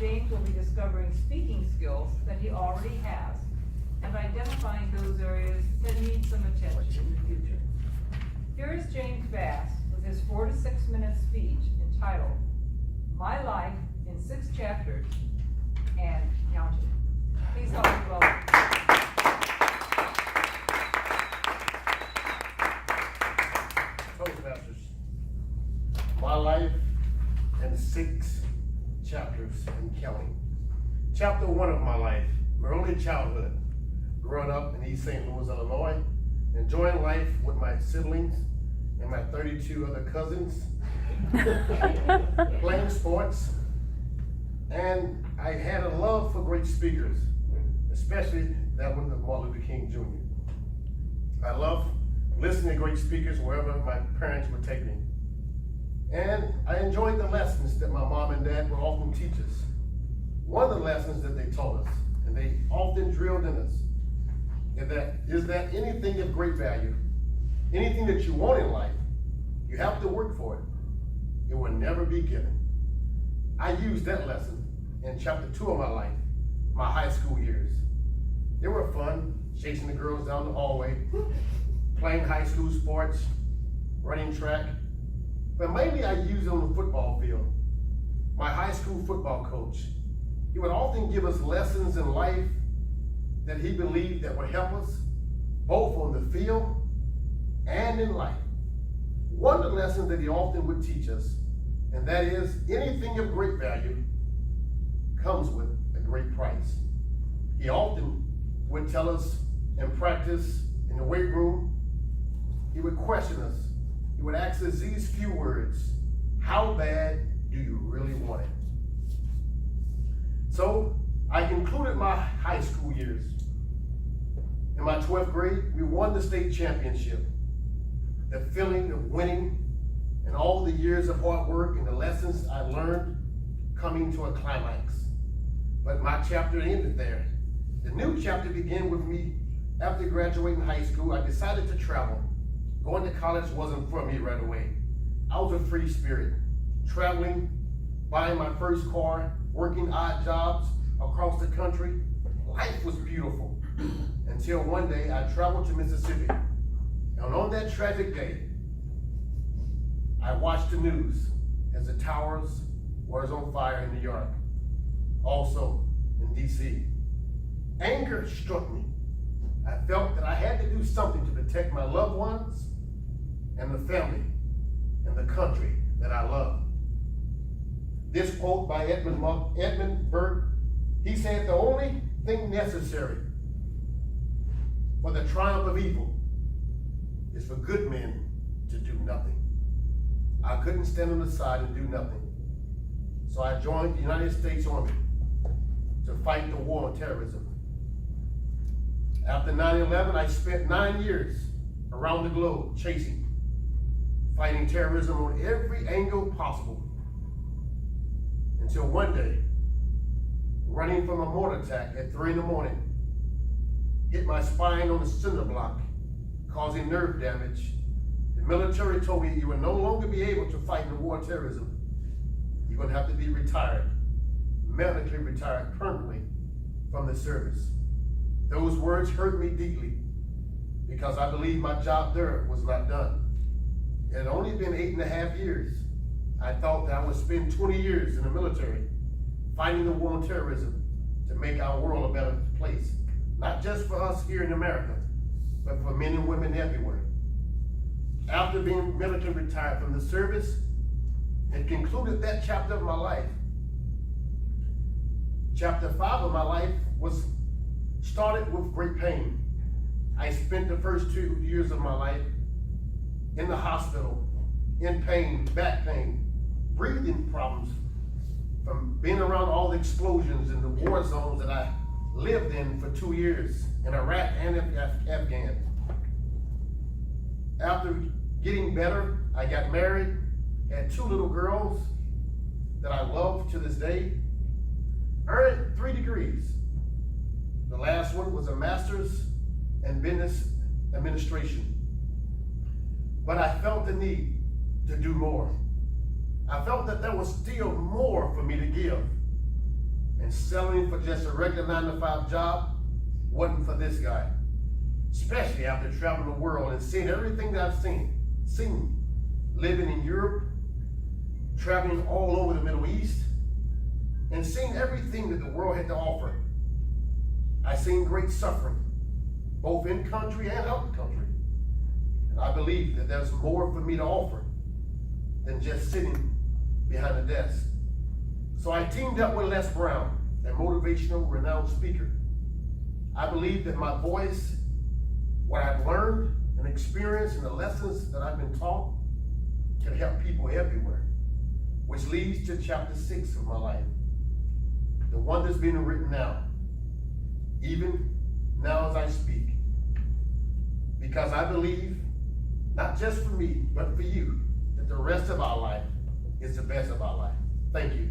James will be discovering speaking skills that he already has and identifying those areas that need some attention in the future. Here is James Bass with his 4 to 6 minute speech entitled, My Life in 6 Chapters and Counting. Please help me welcome. Toastmasters. My life in 6 chapters and counting. Chapter 1 of my life, my early childhood, growing up in East St. Louis, Illinois, enjoying life with my siblings and my 32 other cousins, playing sports, and I had a love for great speakers, especially that one of Martin Luther King Jr. I love listening to great speakers wherever my parents would take me. And I enjoyed the lessons that my mom and dad would often teach us. One of the lessons that they taught us, and they often drilled in us, is that anything of great value, anything that you want in life, you have to work for it. It will never be given. I used that lesson in chapter 2 of my life, my high school years. They were fun, chasing the girls down the hallway, playing high school sports, running track, but mainly I used it on the football field. My high school football coach, he would often give us lessons in life that he believed that would help us both on the field and in life. One of the lessons that he often would teach us, and that is anything of great value comes with a great price. He often would tell us in practice, in the weight room, he would question us. He would ask us these few words: how bad do you really want it? So I concluded my high school years. In my 12th grade, we won the state championship. The feeling of winning and all the years of hard work and the lessons I learned coming to a climax. But my chapter ended there. The new chapter began with me after graduating high school. I decided to travel. Going to college wasn't for me right away. I was a free spirit, traveling, buying my first car, working odd jobs across the country. Life was beautiful until one day I traveled to Mississippi. And on that tragic day, I watched the news as the towers was on fire in New York, also in DC. Anger struck me. I felt that I had to do something to protect my loved ones and the family and the country that I love. This quote by Edmund Burke, he said, the only thing necessary for the triumph of evil is for good men to do nothing. I couldn't stand on the side and do nothing. So I joined the United States Army to fight the war on terrorism. After 9/11, I spent 9 years around the globe fighting terrorism on every angle possible. Until one day, running from a mortar attack at 3 in the morning, hit my spine on the cinder block, causing nerve damage. The military told me you would no longer be able to fight the war on terrorism. You're going to have to be retired, medically retired permanently from the service. Those words hurt me deeply because I believe my job there was not done. It had only been 8.5 years. I thought that I would spend 20 years in the military fighting the war on terrorism to make our world a better place. Not just for us here in America, but for men and women everywhere. After being military retired from the service, it concluded that chapter of my life. Chapter 5 of my life was started with great pain. I spent the first 2 years of my life in the hospital, in pain, back pain, breathing problems, from being around all the explosions in the war zones that I lived in for 2 years in Iraq and Afghan. After getting better, I got married, had 2 little girls that I love to this day, earned 3 degrees. The last one was a master's in business administration. But I felt the need to do more. I felt that there was still more for me to give. and settling for just a regular 9-to-5 job wasn't for this guy. Especially after traveling the world and seeing everything that I've seen, living in Europe, traveling all over the Middle East, and seeing everything that the world had to offer. I seen great suffering, both in country and out of country. And I believe that there's more for me to offer than just sitting behind a desk. So I teamed up with Les Brown, a motivational, renowned speaker. I believe that my voice, what I've learned and experienced, and the lessons that I've been taught can help people everywhere, which leads to chapter 6 of my life, the one that's being written now, even now as I speak. Because I believe, not just for me, but for you, that the rest of our life is the best of our life. Thank you.